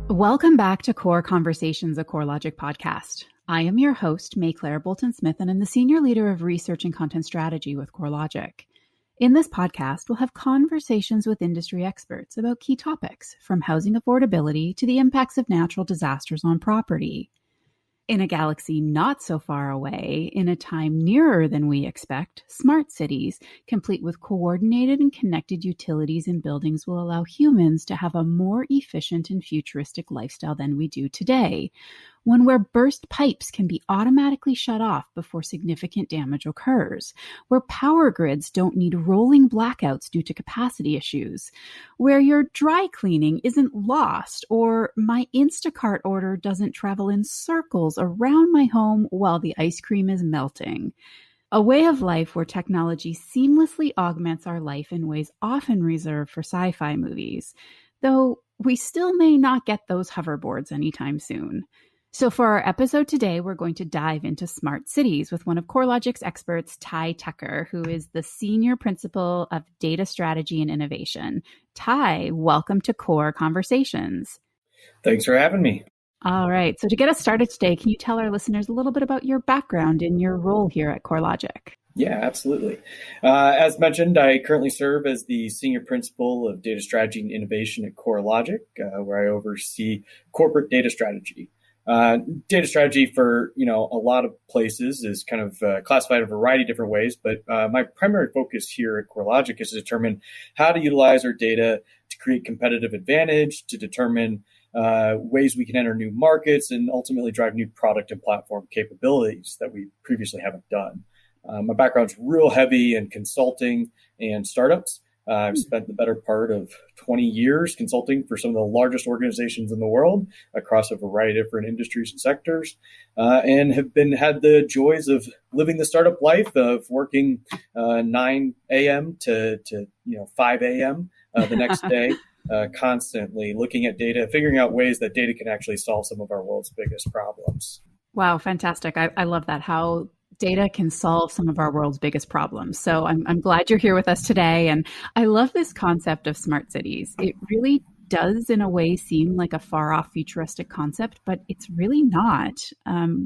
Welcome back to Core Conversations, a CoreLogic podcast. I am your host, Maiclaire Bolton Smith, and I'm the Senior Leader of Research and Content Strategy with CoreLogic. In this podcast, we'll have conversations with industry experts about key topics, from housing affordability to the impacts of natural disasters on property. In a galaxy not so far away, in a time nearer than we expect, smart cities, complete with coordinated and connected utilities and buildings, will allow humans to have a more efficient and futuristic lifestyle than we do today. One where burst pipes can be automatically shut off before significant damage occurs, where power grids don't need rolling blackouts due to capacity issues, where your dry cleaning isn't lost, or my Instacart order doesn't travel in circles around my home while the ice cream is melting. A way of life where technology seamlessly augments our life in ways often reserved for sci-fi movies, though we still may not get those hoverboards anytime soon. So for our episode today, we're going to dive into smart cities with one of CoreLogic's experts, Ty Tucker, who is the Senior Principal of Data Strategy and Innovation. Ty, welcome to Core Conversations. Thanks for having me. All right. So to get us started today, can you tell our listeners a little bit about your background and your role here at CoreLogic? Yeah, absolutely. As mentioned, I currently serve as the Senior Principal of Data Strategy and Innovation at CoreLogic, where I oversee corporate data strategy. Data strategy for, a lot of places is kind of classified a variety of different ways, but my primary focus here at CoreLogic is to determine how to utilize our data to create competitive advantage, to determine ways we can enter new markets, and ultimately drive new product and platform capabilities that we previously haven't done. My background's real heavy in consulting and startups. I've spent the better part of 20 years consulting for some of the largest organizations in the world across a variety of different industries and sectors, and have had the joys of living the startup life of working 9 a.m. to 5 a.m. The next day, constantly looking at data, figuring out ways that data can actually solve some of our world's biggest problems. Wow, fantastic. I love that, how data can solve some of our world's biggest problems. So I'm glad you're here with us today. And I love this concept of smart cities. It really does, in a way, seem like a far off futuristic concept, but it's really not.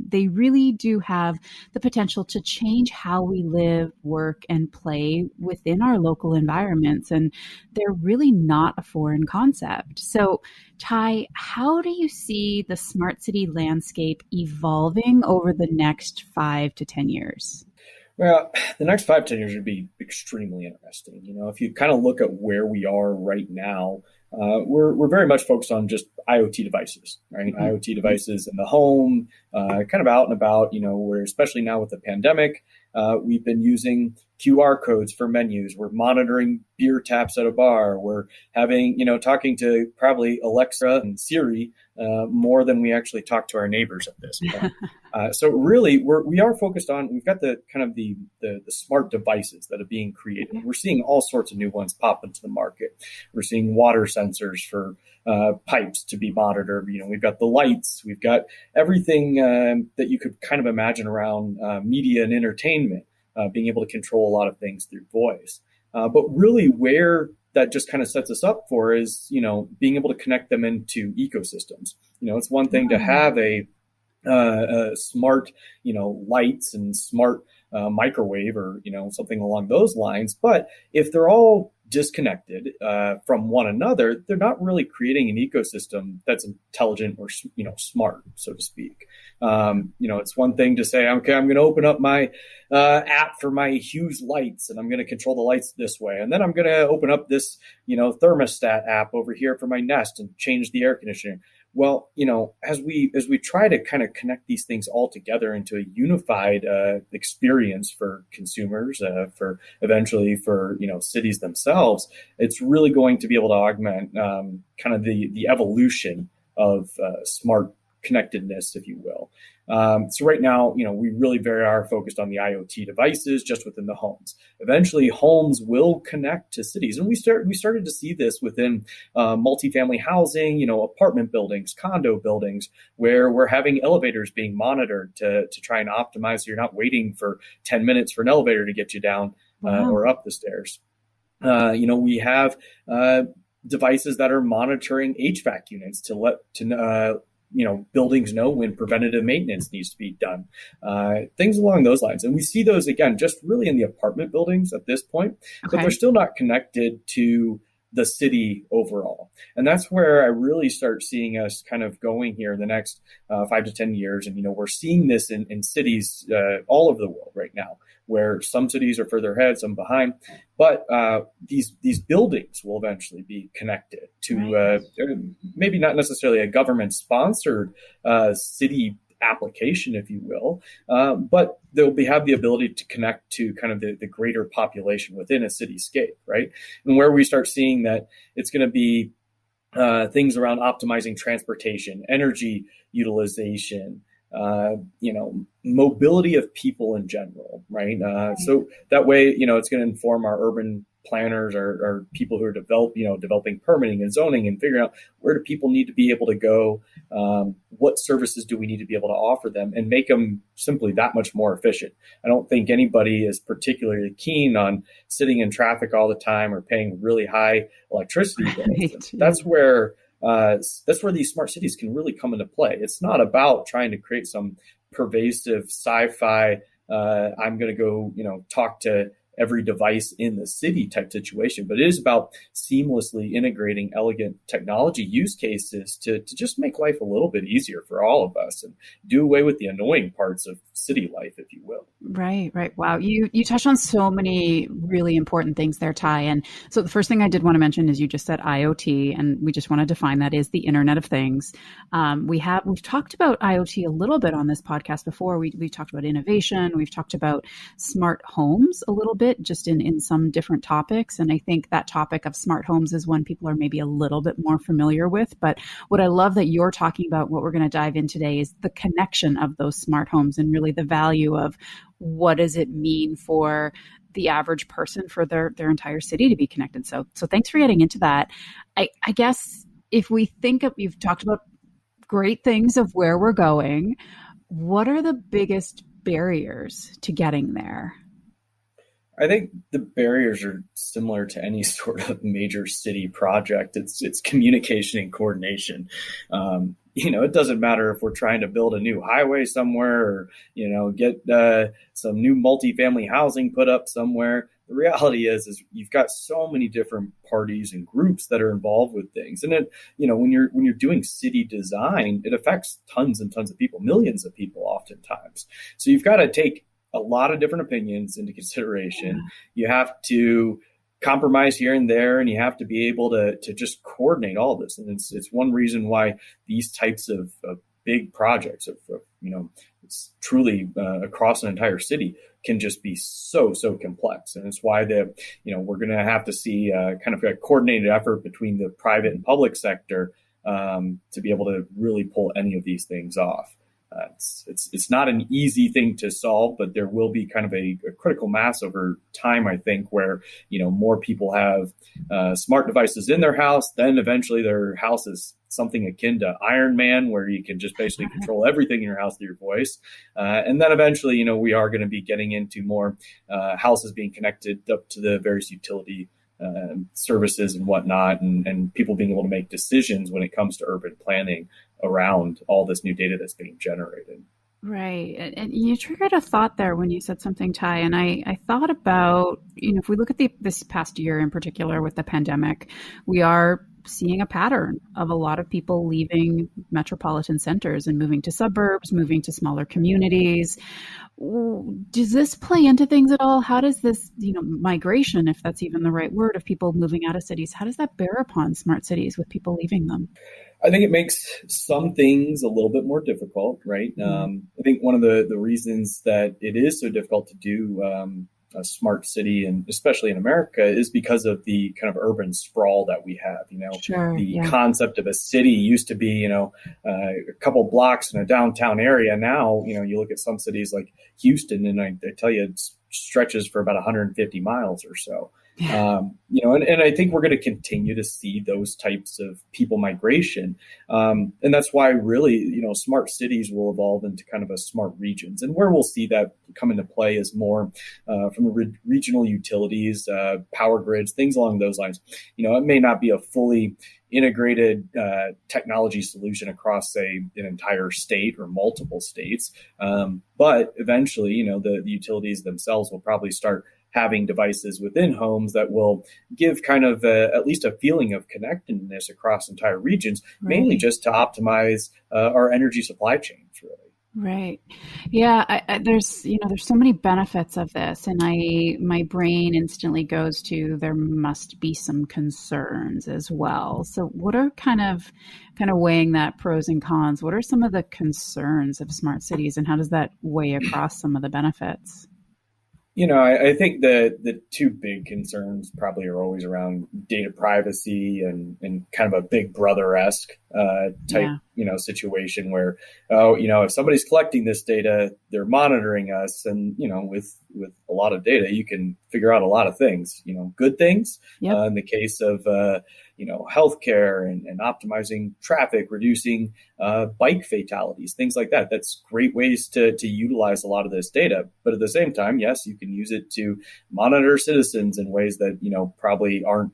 They really do have the potential to change how we live, work, and play within our local environments. And they're really not a foreign concept. So, Ty, how do you see the smart city landscape evolving over the next 5 to 10 years? Well, the next 5 to 10 years would be extremely interesting. If you kind of look at where we are right now, we're very much focused on just IoT devices, right? Mm-hmm. IoT devices in the home, kind of out and about, where especially now with the pandemic, we've been using QR codes for menus. We're monitoring beer taps at a bar. We're having, talking to probably Alexa and Siri more than we actually talk to our neighbors at this point. So really, we are focused on, we've got the kind of the smart devices that are being created. We're seeing all sorts of new ones pop into the market. We're seeing water sensors for pipes to be monitored. We've got the lights. We've got everything that you could kind of imagine around media and entertainment, being able to control a lot of things through voice. But really where that just kind of sets us up for is, being able to connect them into ecosystems. It's one thing to have a smart, lights and smart microwave or, something along those lines. But if they're all disconnected from one another, they're not really creating an ecosystem that's intelligent or, smart, so to speak. It's one thing to say, okay, I'm going to open up my app for my Hughes lights and I'm going to control the lights this way. And then I'm going to open up this, thermostat app over here for my Nest and change the air conditioning. Well, as we try to kind of connect these things all together into a unified experience for consumers, for eventually for cities themselves, it's really going to be able to augment kind of the evolution of smart connectedness, if you will. So right now, we really are focused on the IoT devices just within the homes. Eventually, homes will connect to cities, and we started to see this within multifamily housing, apartment buildings, condo buildings, where we're having elevators being monitored to try and optimize. So you're not waiting for 10 minutes for an elevator to get you down or up the stairs. We have devices that are monitoring HVAC units to let buildings know when preventative maintenance needs to be done, things along those lines. And we see those again just really in the apartment buildings at this point, but they're still not connected to the city overall. And that's where I really start seeing us kind of going here in the next 5 to 10 years. And, we're seeing this in cities all over the world right now, where some cities are further ahead, some behind. But these buildings will eventually be connected to maybe not necessarily a government-sponsored city application, if you will, but they'll have the ability to connect to kind of the greater population within a cityscape, right? And where we start seeing that it's going to be things around optimizing transportation, energy utilization, mobility of people in general, right? So that way, it's going to inform our urban planners or people who are developing permitting and zoning and figuring out where do people need to be able to go, what services do we need to be able to offer them, and make them simply that much more efficient. I don't think anybody is particularly keen on sitting in traffic all the time or paying really high electricity bills. That's where these smart cities can really come into play. It's not about trying to create some pervasive sci-fi, I'm going to go, talk to every device in the city type situation, but it is about seamlessly integrating elegant technology use cases to just make life a little bit easier for all of us and do away with the annoying parts of city life, if you will. Right. Wow. You touched on so many really important things there, Ty. And so the first thing I did want to mention is you just said IoT, and we just want to define that is the Internet of Things. We've talked about IoT a little bit on this podcast before. We talked about innovation. We've talked about smart homes a little bit, just in some different topics. And I think that topic of smart homes is one people are maybe a little bit more familiar with. But what I love that you're talking about, what we're going to dive in today, is the connection of those smart homes and really the value of what does it mean for the average person for their entire city to be connected. So thanks for getting into that. I guess if we think of, you've talked about great things of where we're going, what are the biggest barriers to getting there? I think the barriers are similar to any sort of major city project. It's communication and coordination. It doesn't matter if we're trying to build a new highway somewhere or, get some new multifamily housing put up somewhere. The reality is you've got so many different parties and groups that are involved with things. And then, when you're doing city design, it affects tons and tons of people, millions of people oftentimes. So you've got to take a lot of different opinions into consideration. You have to compromise here and there, and you have to be able to just coordinate all this. And it's one reason why these types of big projects it's truly across an entire city can just be so complex. And it's why we're going to have to see kind of a coordinated effort between the private and public sector to be able to really pull any of these things off. It's not an easy thing to solve, but there will be kind of a critical mass over time, I think, where, more people have smart devices in their house. Then eventually their house is something akin to Iron Man, where you can just basically control everything in your house through your voice. And then eventually, we are going to be getting into more houses being connected up to the various utility services and whatnot, and people being able to make decisions when it comes to urban planning around all this new data that's being generated. Right. And you triggered a thought there when you said something, Ty. And I thought about, if we look at this past year in particular with the pandemic, we are seeing a pattern of a lot of people leaving metropolitan centers and moving to suburbs, moving to smaller communities. Does this play into things at all? How does this, migration, if that's even the right word, of people moving out of cities, how does that bear upon smart cities with people leaving them? I think it makes some things a little bit more difficult, right? I think one of the reasons that it is so difficult to do a smart city, and especially in America, is because of the kind of urban sprawl that we have. The concept of a city used to be, a couple blocks in a downtown area. Now, you look at some cities like Houston, and I tell you, it stretches for about 150 miles or so. And I think we're going to continue to see those types of people migration. And that's why really, smart cities will evolve into kind of a smart regions. And where we'll see that come into play is more from the regional utilities, power grids, things along those lines. It may not be a fully integrated technology solution across, say, an entire state or multiple states. But eventually, the utilities themselves will probably start having devices within homes that will give kind of at least a feeling of connectedness across entire regions, Right. mainly just to optimize our energy supply chains, really. Right. Yeah. There's so many benefits of this, and my brain instantly goes to there must be some concerns as well. So, what are kind of weighing that pros and cons? What are some of the concerns of smart cities, and how does that weigh across some of the benefits? I think the two big concerns probably are always around data privacy and kind of a Big Brother-esque type, Yeah. situation where, if somebody's collecting this data, they're monitoring us, and with a lot of data, you can figure out a lot of things. Good things Yep. in the case of healthcare and optimizing traffic, reducing bike fatalities, things like that. That's great ways to utilize a lot of this data. But at the same time, yes, you can use it to monitor citizens in ways that, probably aren't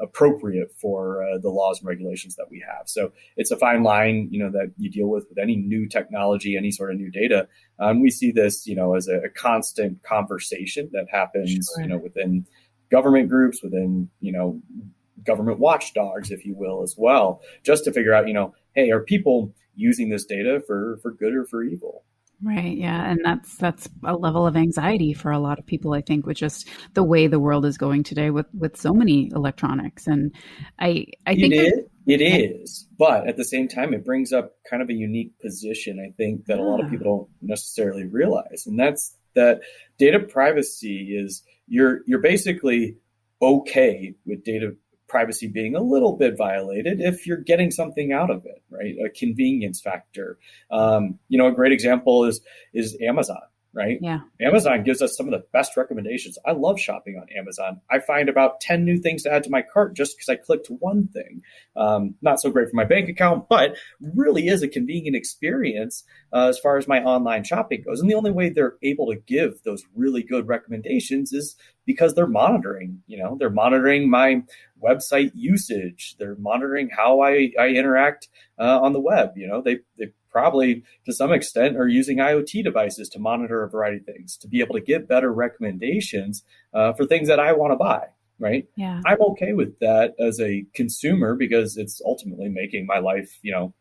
appropriate for the laws and regulations that we have. So it's a fine line, that you deal with any new technology, any sort of new data. We see this, as a constant conversation that happens, Sure. within government groups, within, government watchdogs, if you will, as well, just to figure out, hey, are people using this data for good or for evil? Right. Yeah. And that's a level of anxiety for a lot of people, I think, with just the way the world is going today with so many electronics. And I It think there's, is. It yeah. is. But at the same time, it brings up kind of a unique position, I think, that a lot of Yeah. people don't necessarily realize. And that's that data privacy is you're basically okay with data privacy being a little bit violated if you're getting something out of it, right? A convenience factor. A great example is Amazon, right? Yeah. Amazon gives us some of the best recommendations. I love shopping on Amazon. I find about 10 new things to add to my cart just because I clicked one thing. Not so great for my bank account, but really is a convenient experience as far as my online shopping goes. And the only way they're able to give those really good recommendations is because they're monitoring, they're monitoring my website usage. They're monitoring how I interact on the web. They probably to some extent are using IoT devices to monitor a variety of things to be able to give better recommendations for things that I want to buy. Right. Yeah. I'm okay with that as a consumer because it's ultimately making my life,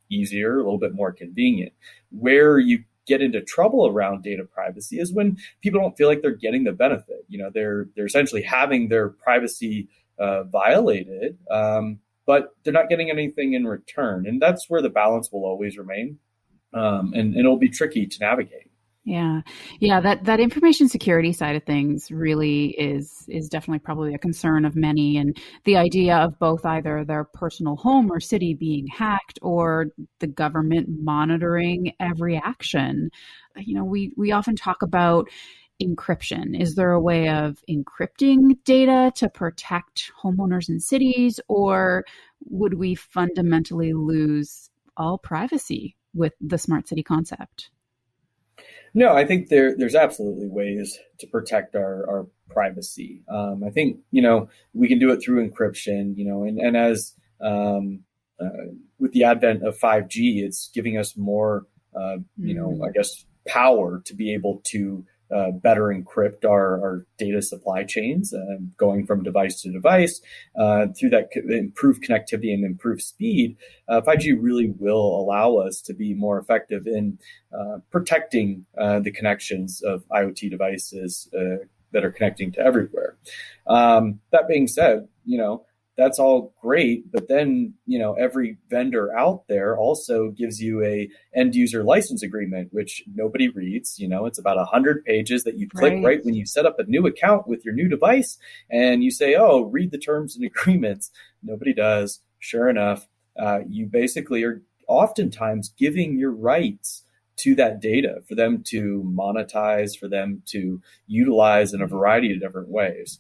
easier, a little bit more convenient. Where you get into trouble around data privacy is when people don't feel like they're getting the benefit. They're essentially having their privacy violated, but they're not getting anything in return. And that's where the balance will always remain. And it'll be tricky to navigate. Yeah. Yeah. That information security side of things really is definitely probably a concern of many. And the idea of both either their personal home or city being hacked or the government monitoring every action. We often talk about encryption. Is there a way of encrypting data to protect homeowners in cities, or would we fundamentally lose all privacy with the smart city concept? No, I think there's absolutely ways to protect our privacy. I think, we can do it through encryption, and as uh, with the advent of 5G, it's giving us more, I Mm, guess, power to be able to better encrypt our data supply chains, going from device to device through that improved connectivity and improved speed. 5G really will allow us to be more effective in protecting the connections of IoT devices that are connecting to everywhere. That being said, that's all great, but then every vendor out there also gives you a end user license agreement, which nobody reads. It's about 100 pages that you click right. right when you set up a new account with your new device, and you say, "Oh, read the terms and agreements." Nobody does. Sure enough, you basically are oftentimes giving your rights to that data for them to monetize, for them to utilize in a variety of different ways.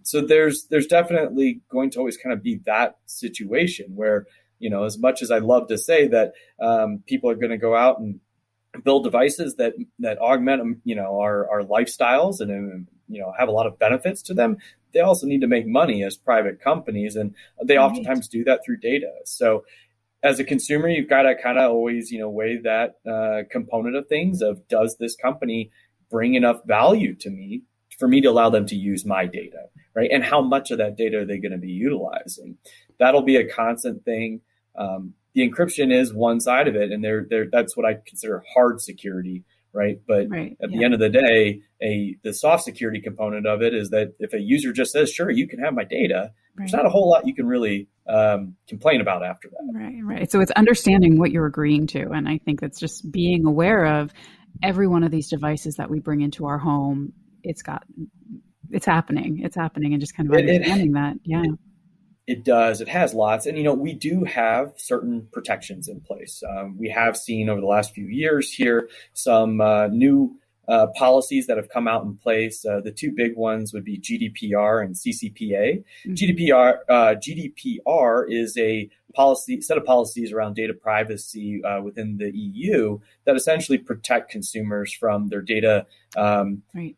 So there's definitely going to always kind of be that situation where, as much as I love to say that people are going to go out and build devices that augment, our lifestyles and, have a lot of benefits to them, they also need to make money as private companies, and they oftentimes do that through data. So as a consumer, you've got to kind of always, weigh that component of things of, does this company bring enough value to me for me to allow them to use my data, right? And how much of that data are they going to be utilizing? That'll be a constant thing. The encryption is one side of it, and that's what I consider hard security, right? But at the end of the day, the soft security component of it is that if a user just says, sure, you can have my data, there's not a whole lot you can really complain about after that. Right. So it's understanding what you're agreeing to. And I think that's just being aware of every one of these devices that we bring into our home. It's happening, and just kind of understanding that. Yeah. It does. It has lots. And, we do have certain protections in place. We have seen over the last few years here some new policies that have come out in place. The two big ones would be GDPR and CCPA. GDPR is a set of policies around data privacy within the EU that essentially protect consumers from their data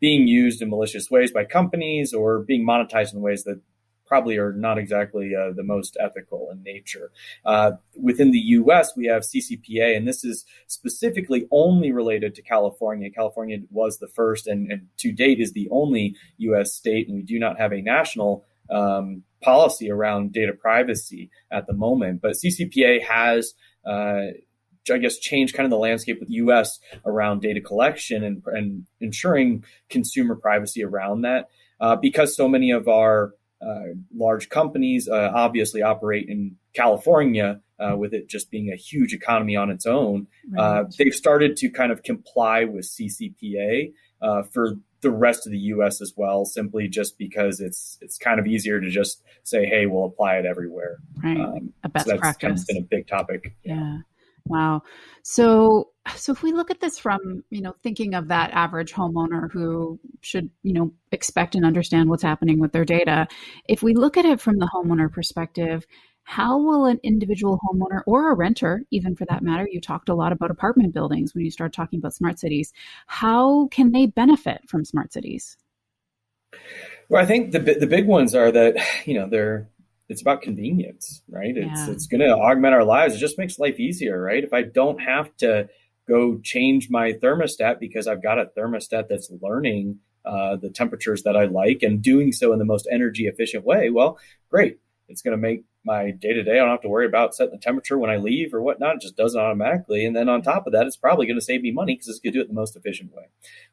being used in malicious ways by companies or being monetized in ways that probably are not exactly the most ethical in nature. Within the U.S., we have CCPA, and this is specifically only related to California. California was the first and to date is the only U.S. state, and we do not have a national policy around data privacy at the moment. But CCPA has changed kind of the landscape with the U.S. around data collection and ensuring consumer privacy around that, because so many of our large companies obviously operate in California, with it just being a huge economy on its own. They've started to kind of comply with CCPA for the rest of the U.S. as well, simply just because it's kind of easier to just say, hey, we'll apply it everywhere. A best so that's practice. Kind of been a big topic. Yeah. Wow. So if we look at this from, thinking of that average homeowner who should, expect and understand what's happening with their data, if we look at it from the homeowner perspective, how will an individual homeowner or a renter, even for that matter, you talked a lot about apartment buildings when you start talking about smart cities, how can they benefit from smart cities? Well, I think the big ones are that, it's about convenience, right? It's going to augment our lives. It just makes life easier, right? If I don't have to go change my thermostat because I've got a thermostat that's learning the temperatures that I like and doing so in the most energy efficient way, well, great. It's going to make my day-to-day, I don't have to worry about setting the temperature when I leave or whatnot. It just does it automatically. And then on top of that, it's probably going to save me money because it's going to do it the most efficient way.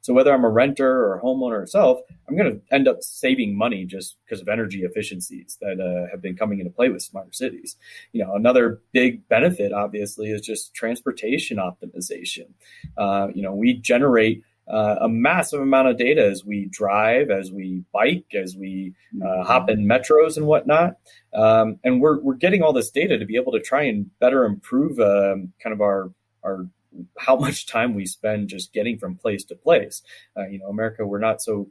So whether I'm a renter or a homeowner itself, I'm going to end up saving money just because of energy efficiencies that have been coming into play with smarter cities. Another big benefit, obviously, is just transportation optimization. We generate a massive amount of data as we drive, as we bike, as we hop in metros and whatnot. And we're getting all this data to be able to try and better improve kind of our how much time we spend just getting from place to place. America, we're not so,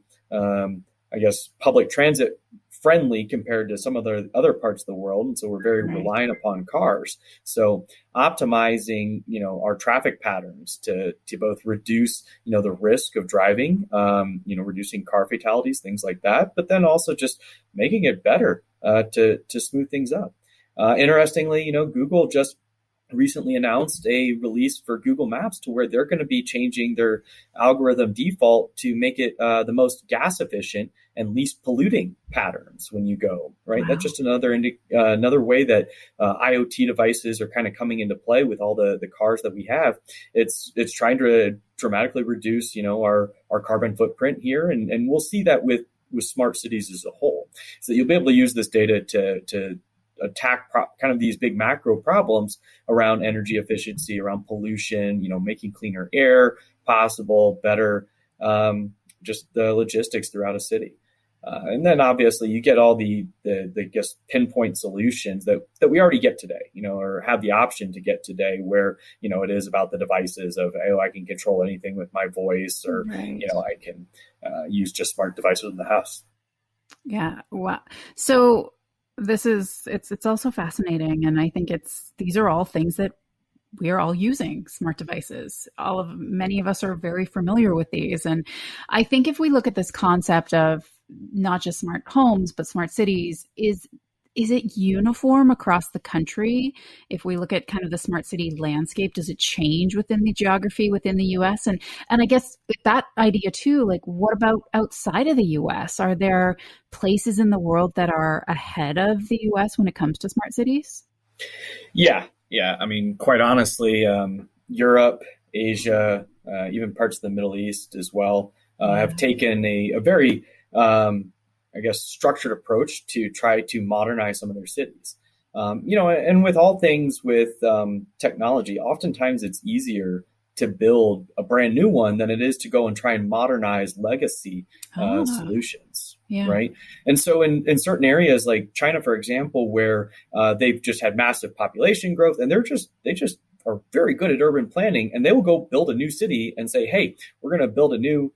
public transit friendly compared to some of the other parts of the world. And so we're very reliant upon cars. So optimizing, our traffic patterns to both reduce, the risk of driving, reducing car fatalities, things like that, but then also just making it better to smooth things up. Interestingly, Google just recently announced a release for Google Maps to where they're going to be changing their algorithm default to make it the most gas efficient and least polluting patterns when you go, right? Wow. That's just another way that IoT devices are kind of coming into play with all the cars that we have. It's trying to dramatically reduce, our carbon footprint here. And we'll see that with smart cities as a whole. So you'll be able to use this data to attack kind of these big macro problems around energy efficiency, around pollution, making cleaner air possible, better, just the logistics throughout a city. And then obviously you get all the pinpoint solutions that we already get today, or have the option to get today where, it is about the devices of, I can control anything with my voice or, I can use just smart devices in the house. Yeah. Wow. So it's also fascinating. And I think these are all things that we are all using smart devices. Many of us are very familiar with these. And I think if we look at this concept of not just smart homes, but smart cities, is it uniform across the country? If we look at kind of the smart city landscape, does it change within the geography within the US? And I guess with that idea too, like what about outside of the US? Are there places in the world that are ahead of the US when it comes to smart cities? Yeah, yeah. I mean, quite honestly, Europe, Asia, even parts of the Middle East as well, Yeah. have taken a very, I guess, structured approach to try to modernize some of their cities. And with all things with technology, oftentimes it's easier to build a brand new one than it is to go and try and modernize legacy Ah, solutions, yeah. right? And so in certain areas like China, for example, where they've just had massive population growth and they just are very good at urban planning, and they will go build a new city and say, hey, we're going to build a new,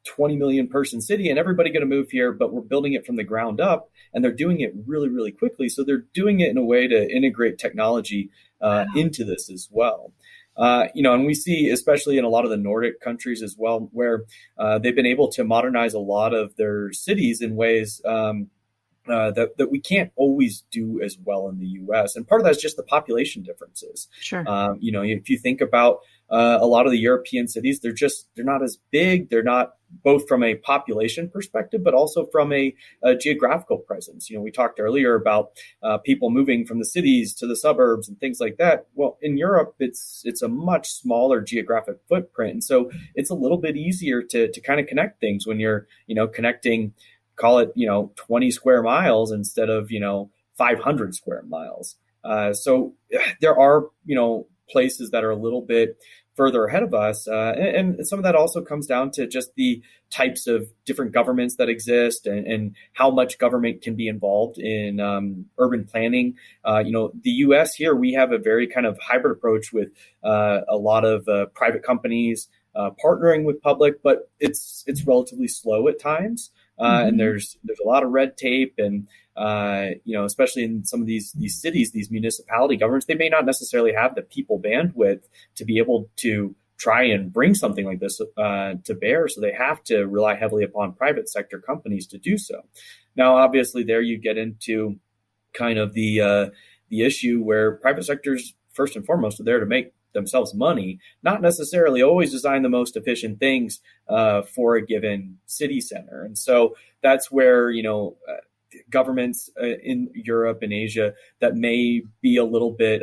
20 million person city and everybody going to move here, but we're building it from the ground up, and they're doing it really, really quickly. So they're doing it in a way to integrate technology Wow. into this as well. And we see, especially in a lot of the Nordic countries as well, where they've been able to modernize a lot of their cities in ways that we can't always do as well in the U.S. And part of that's just the population differences. Sure. If you think about a lot of the European cities, they're not as big. They're not both from a population perspective, but also from a geographical presence. We talked earlier about people moving from the cities to the suburbs and things like that. Well, in Europe, it's a much smaller geographic footprint, and so it's a little bit easier to kind of connect things when you're connecting, call it 20 square miles instead of 500 square miles. So there are places that are a little bit further ahead of us, and some of that also comes down to just the types of different governments that exist, and how much government can be involved in urban planning. The U.S. here, we have a very kind of hybrid approach with a lot of private companies partnering with public, but it's relatively slow at times. And Hmm. there's a lot of red tape, and especially in some of these cities, these municipality governments, they may not necessarily have the people bandwidth to be able to try and bring something like this to bear. So they have to rely heavily upon private sector companies to do so. Now, obviously, there you get into kind of the issue where private sectors, first and foremost, are there to make themselves money, not necessarily always design the most efficient things for a given city center. And so that's where governments in Europe and Asia that may be a little bit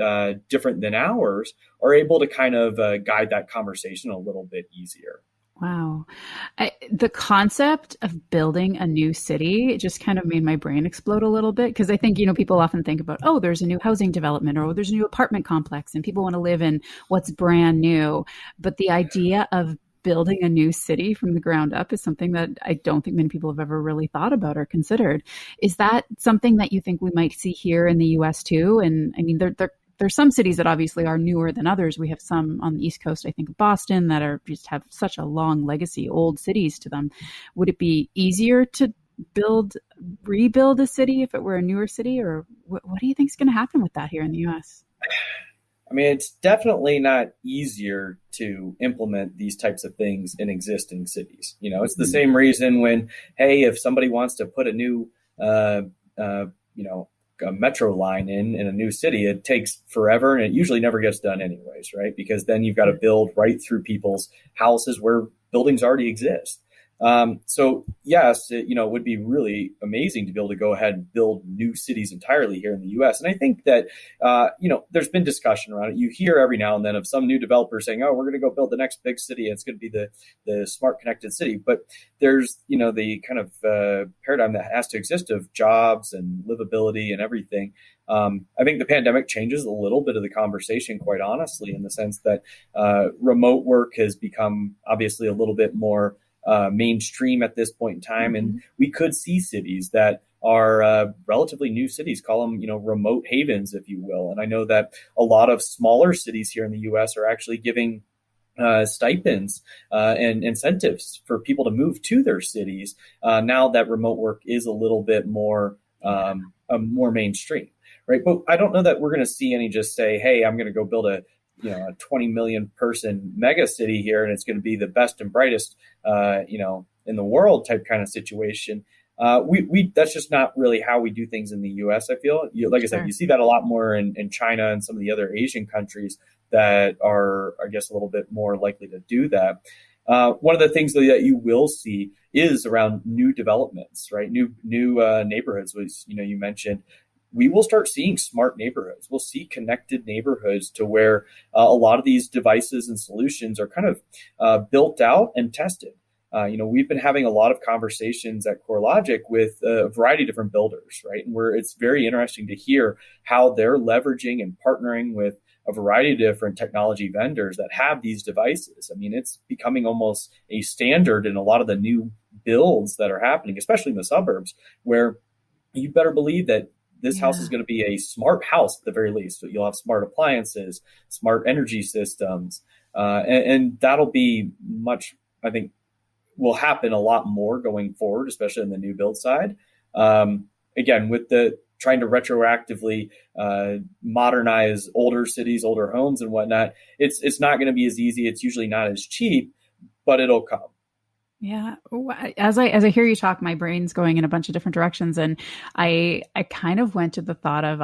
different than ours are able to kind of guide that conversation a little bit easier. Wow. The concept of building a new city just kind of made my brain explode a little bit because I think, people often think about, oh, there's a new housing development or there's a new apartment complex and people want to live in what's brand new. But the idea of building a new city from the ground up is something that I don't think many people have ever really thought about or considered. Is that something that you think we might see here in the US too? And I mean, there's some cities that obviously are newer than others. We have some on the East Coast, I think Boston, that are just have such a long legacy, old cities to them. Would it be easier to rebuild a city if it were a newer city, or what do you think is going to happen with that here in the U.S.? I mean, it's definitely not easier to implement these types of things in existing cities. It's the Mm-hmm. same reason when, hey, if somebody wants to put a new, uh, uh, you know, a metro line in a new city, it takes forever, and it usually never gets done anyways, right? Because then you've got to build right through people's houses where buildings already exist. So yes, it would be really amazing to be able to go ahead and build new cities entirely here in the U.S. And I think that there's been discussion around it. You hear every now and then of some new developer saying, "Oh, we're going to go build the next big city. It's going to be the smart connected city." But there's the kind of paradigm that has to exist of jobs and livability and everything. I think the pandemic changes a little bit of the conversation, quite honestly, in the sense that remote work has become obviously a little bit more mainstream at this point in time, and Mm-hmm. we could see cities that are relatively new cities, call them remote havens, if you will. And I know that a lot of smaller cities here in the U.S. are actually giving stipends and incentives for people to move to their cities now that remote work is a little bit more more mainstream, right? But I don't know that we're going to see any just say, hey, I'm going to go build a 20 million person mega city here, and it's going to be the best and brightest in the world type kind of situation. We that's just not really how we do things in the U.S. I feel, like I said, you see that a lot more in China and some of the other Asian countries that are, I guess, a little bit more likely to do that. One of the things that you will see is around new developments, right? New neighborhoods, was you mentioned. We will start seeing smart neighborhoods. We'll see connected neighborhoods to where a lot of these devices and solutions are kind of built out and tested. We've been having a lot of conversations at CoreLogic with a variety of different builders, right? And where it's very interesting to hear how they're leveraging and partnering with a variety of different technology vendors that have these devices. I mean, it's becoming almost a standard in a lot of the new builds that are happening, especially in the suburbs, where you better believe that this house is going to be a smart house at the very least. So you'll have smart appliances, smart energy systems, and that'll be much, I think, will happen a lot more going forward, especially on the new build side. Again, with the trying to retroactively modernize older cities, older homes and whatnot, it's not going to be as easy. It's usually not as cheap, but it'll come. Yeah. As I hear you talk, my brain's going in a bunch of different directions. And I kind of went to the thought of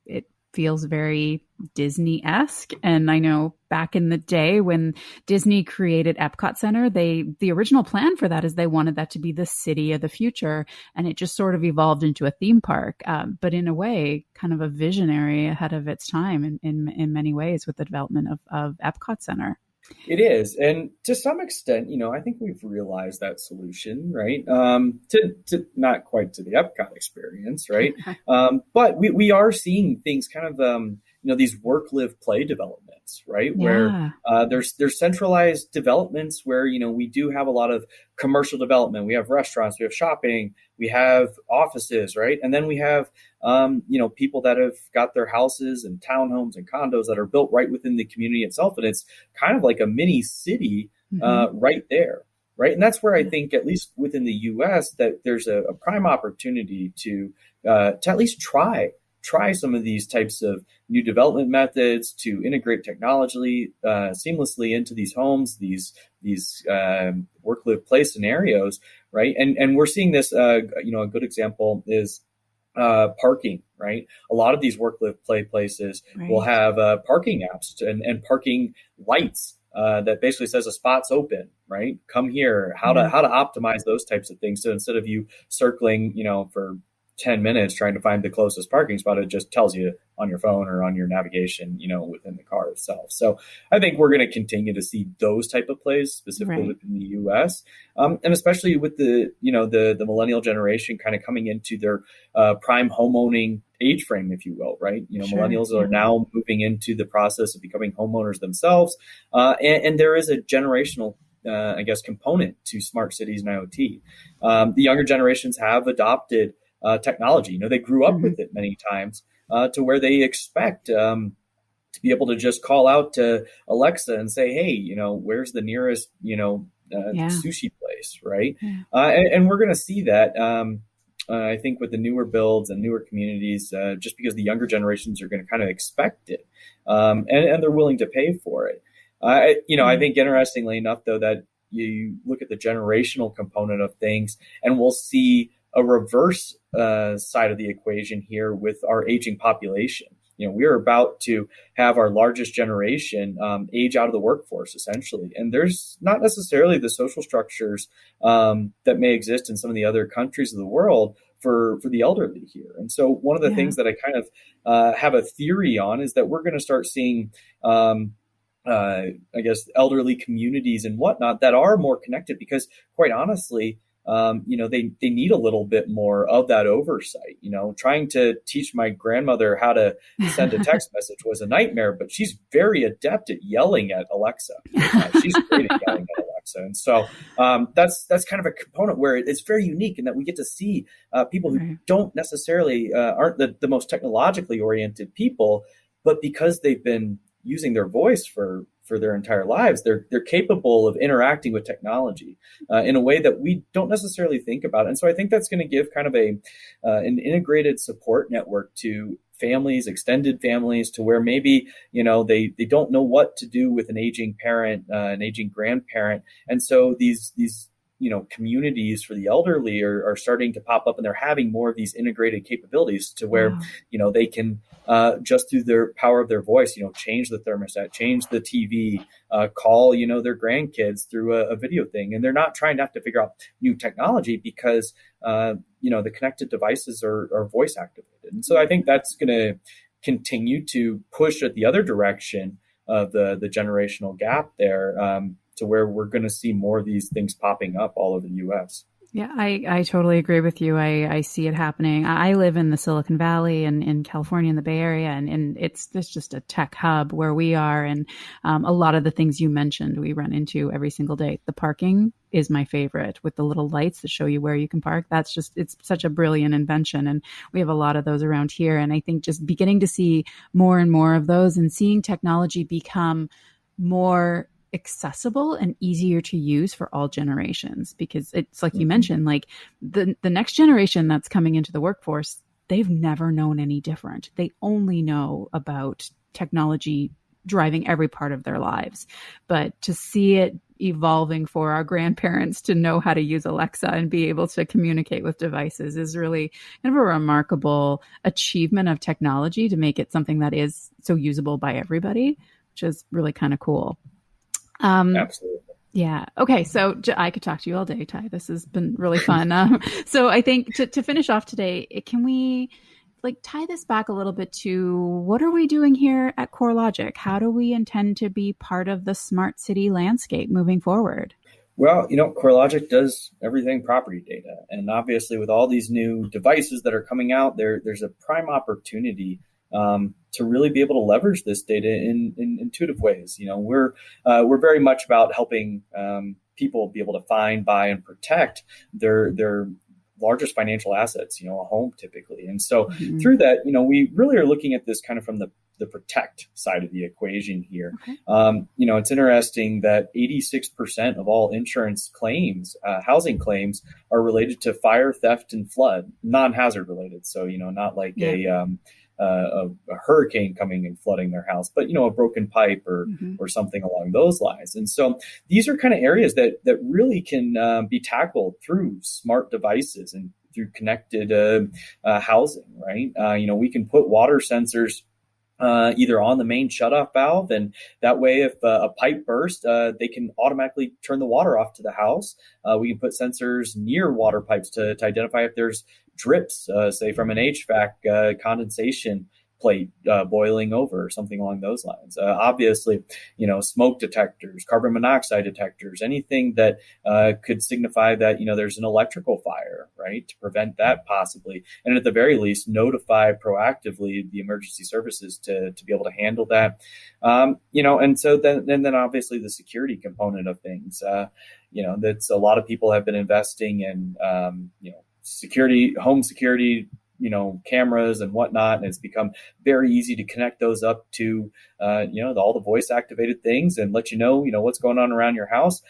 it feels very Disney-esque. And I know back in the day when Disney created Epcot Center, the original plan for that is they wanted that to be the city of the future. And it just sort of evolved into a theme park, but in a way, kind of a visionary ahead of its time in many ways with the development of Epcot Center. It is. And to some extent, I think we've realized that solution, right? To not quite to the Epcot experience, right? But we are seeing things kind of, these work, live, play developments, right? Where there's centralized developments where, we do have a lot of commercial development. We have restaurants, we have shopping, we have offices, right? And then we have, people that have got their houses and townhomes and condos that are built right within the community itself. And it's kind of like a mini city right there, right? And that's where I think, at least within the U.S., that there's a prime opportunity to at least try some of these types of new development methods to integrate technology seamlessly into these homes, these work, live, play scenarios, right? And we're seeing this, a good example is parking, right? A lot of these work, live, play places will have parking apps and parking lights that basically says a spot's open, right? Come here, how to optimize those types of things. So instead of you circling, for 10 minutes trying to find the closest parking spot, it just tells you on your phone or on your navigation, within the car itself. So I think we're going to continue to see those type of plays specifically within the US. And especially with the millennial generation kind of coming into their prime homeowning age frame, if you will, right? Millennials are now moving into the process of becoming homeowners themselves. And there is a generational component to smart cities and IoT. The younger generations have adopted technology. They grew up with it many times to where they expect to be able to just call out to Alexa and say, hey, where's the nearest, sushi place, right? And we're going to see that, I think, with the newer builds and newer communities, just because the younger generations are going to kind of expect it, and they're willing to pay for it. I think, interestingly enough, though, that you look at the generational component of things, and we'll see a reverse side of the equation here with our aging population. We're about to have our largest generation age out of the workforce, essentially. And there's not necessarily the social structures that may exist in some of the other countries of the world for the elderly here. And so one of the things that I kind of have a theory on is that we're going to start seeing elderly communities and whatnot that are more connected, because quite honestly, they need a little bit more of that oversight. Trying to teach my grandmother how to send a text message was a nightmare, but she's very adept at yelling at Alexa. She's great at yelling at Alexa. And so that's kind of a component where it's very unique in that we get to see people who don't necessarily aren't the most technologically oriented people, but because they've been using their voice for for their entire lives, they're capable of interacting with technology in a way that we don't necessarily think about. And so I think that's going to give kind of an integrated support network to families, extended families, to where maybe, they don't know what to do with an aging parent, an aging grandparent. And so these communities for the elderly are starting to pop up, and they're having more of these integrated capabilities to where, they can just through their power of their voice, change the thermostat, change the TV, call, their grandkids through a video thing. And they're not trying to have to figure out new technology because, the connected devices are voice activated. And so I think that's going to continue to push at the other direction of the generational gap there, to where we're going to see more of these things popping up all over the U.S. Yeah, I totally agree with you. I see it happening. I live in the Silicon Valley and in California, in the Bay Area, and it's just a tech hub where we are. And a lot of the things you mentioned, we run into every single day. The parking is my favorite, with the little lights that show you where you can park. It's such a brilliant invention. And we have a lot of those around here. And I think just beginning to see more and more of those, and seeing technology become more accessible and easier to use for all generations, because it's like you mentioned, like the next generation that's coming into the workforce, they've never known any different. They only know about technology driving every part of their lives. But to see it evolving for our grandparents to know how to use Alexa and be able to communicate with devices is really kind of a remarkable achievement of technology to make it something that is so usable by everybody, which is really kind of cool. Absolutely. Yeah. Okay. So I could talk to you all day, Ty. This has been really fun. So I think to finish off today, can we tie this back a little bit to what are we doing here at CoreLogic? How do we intend to be part of the smart city landscape moving forward? Well, CoreLogic does everything property data. And obviously with all these new devices that are coming out, there's a prime opportunity to really be able to leverage this data in intuitive ways. We're very much about helping people be able to find, buy, and protect their largest financial assets, a home typically. And so through that, we really are looking at this kind of from the protect side of the equation here. Okay. It's interesting that 86% of all insurance claims, housing claims, are related to fire, theft, and flood, non-hazard related. So, not like a hurricane coming and flooding their house, but a broken pipe or something along those lines. And so these are kind of areas that really can be tackled through smart devices and through connected housing, right? We can put water sensors either on the main shutoff valve, and that way if a pipe bursts, they can automatically turn the water off to the house. We can put sensors near water pipes to identify if there's drips, say from an HVAC condensation plate boiling over or something along those lines. Obviously, smoke detectors, carbon monoxide detectors, anything that could signify that, there's an electrical fire, right? To prevent that possibly. And at the very least, notify proactively the emergency services to be able to handle that. And so then obviously the security component of things, that's a lot of people have been investing in, security, home security, cameras and whatnot. And it's become very easy to connect those up to, all the voice activated things and let what's going on around your house.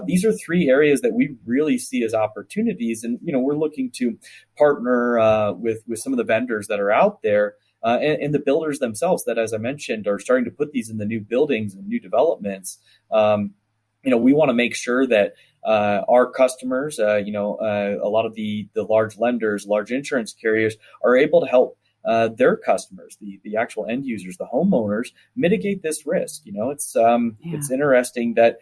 These are three areas that we really see as opportunities. And, we're looking to partner with some of the vendors that are out there and the builders themselves that, as I mentioned, are starting to put these in the new buildings and new developments. We want to make sure that our customers, a lot of the large lenders, large insurance carriers are able to help their customers, the actual end users, the homeowners, mitigate this risk. It's interesting that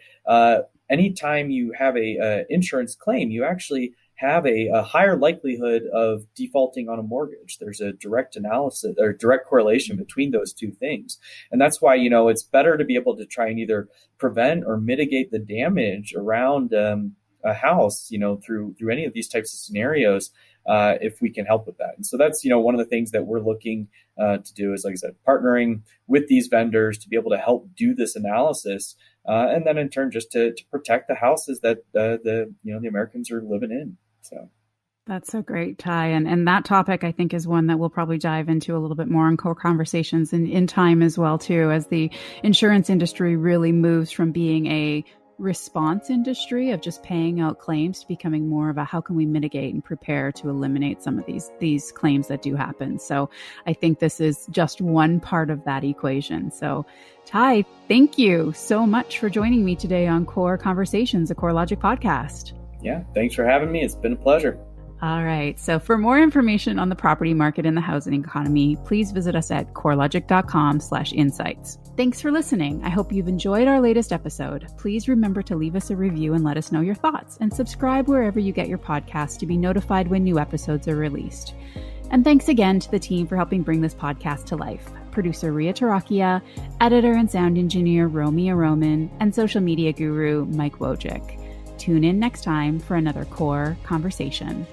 anytime you have a insurance claim, you actually have a higher likelihood of defaulting on a mortgage. There's a direct analysis or direct correlation between those two things. And that's why, it's better to be able to try and either prevent or mitigate the damage around a house, through any of these types of scenarios, if we can help with that. And so that's, one of the things that we're looking to do is, like I said, partnering with these vendors to be able to help do this analysis. And then in turn, just to protect the houses that the Americans are living in. So. That's so great, Ty. And that topic, I think, is one that we'll probably dive into a little bit more in core conversations and in time as well, too, as the insurance industry really moves from being a response industry of just paying out claims to becoming more of a how can we mitigate and prepare to eliminate some of these claims that do happen. So I think this is just one part of that equation. So Ty, thank you so much for joining me today on Core Conversations, a CoreLogic podcast. Yeah, thanks for having me. It's been a pleasure. All right. So for more information on the property market and the housing economy, please visit us at corelogic.com/insights. Thanks for listening. I hope you've enjoyed our latest episode. Please remember to leave us a review and let us know your thoughts, and subscribe wherever you get your podcasts to be notified when new episodes are released. And thanks again to the team for helping bring this podcast to life. Producer Ria Tarakia, editor and sound engineer Romeo Roman, and social media guru Mike Wojcik. Tune in next time for another Core Conversation.